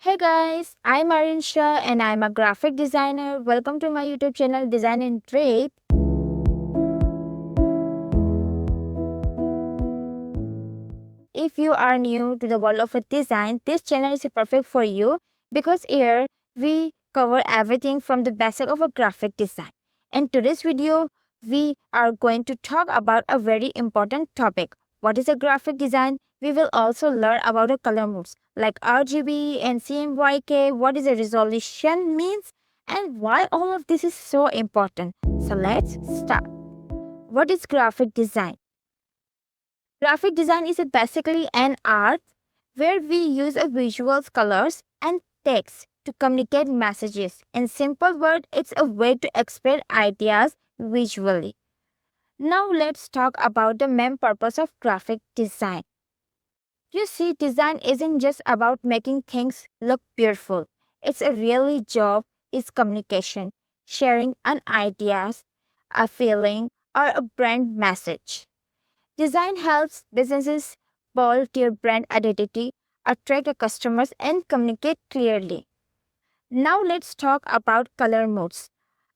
Hey guys, I'm Arinsha and I'm a graphic designer. Welcome to my YouTube channel Design and Trade. If you are new to the world of design, this channel is perfect for you because here we cover everything from the basic of a graphic design. In today's video, we are going to talk about a very important topic. What is a graphic design? We will also learn about the color modes like RGB and CMYK, what is a resolution means, and why all of this is so important. So let's start. What is graphic design? Graphic design is basically an art where we use a visuals, colors, and text to communicate messages. In simple words, it's a way to express ideas visually. Now let's talk about the main purpose of graphic design. You see, design isn't just about making things look beautiful. It's a really job is communication, sharing an ideas, a feeling, or a brand message. Design helps businesses build their brand identity, attract the customers, and communicate clearly. Now let's talk about color modes,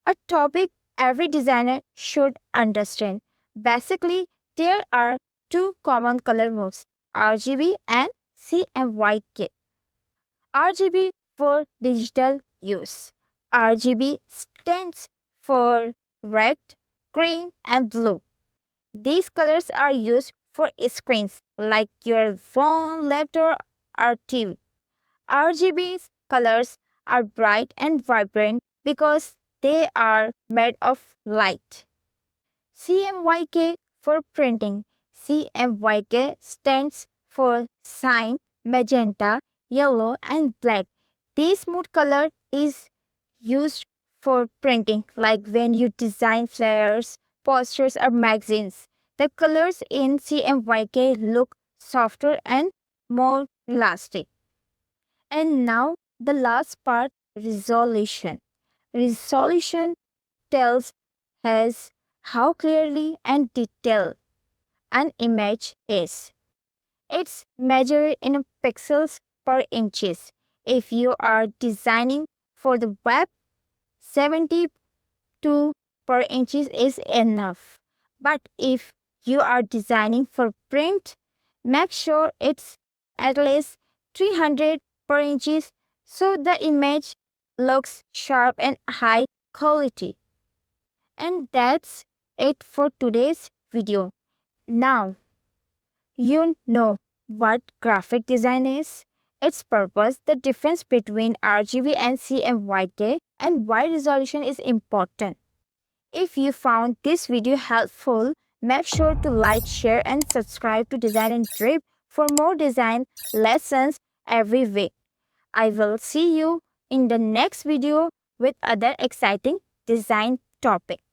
a topic every designer should understand. Basically, there are two common color modes, RGB and CMYK. RGB for digital use. RGB stands for red, green, and blue. These colors are used for screens like your phone, laptop, or TV. RGB's colors are bright and vibrant because they are made of light. CMYK for printing. CMYK stands for cyan, magenta, yellow, and black. This mood color is used for printing, like when you design flyers, posters, or magazines. The colors in CMYK look softer and more lasting. And now the last part, resolution. Resolution tells us how clearly and detailed an image is. It's measured in pixels per inches. If you are designing for the web, 72 per inches is enough. But if you are designing for print, make sure it's at least 300 per inches so the image looks sharp and high quality. And that's it for today's video. Now, you know what graphic design is, its purpose, the difference between RGB and CMYK, and why resolution is important. If you found this video helpful, make sure to like, share, and subscribe to Design and Drip for more design lessons every week. I will see you in the next video with other exciting design topic.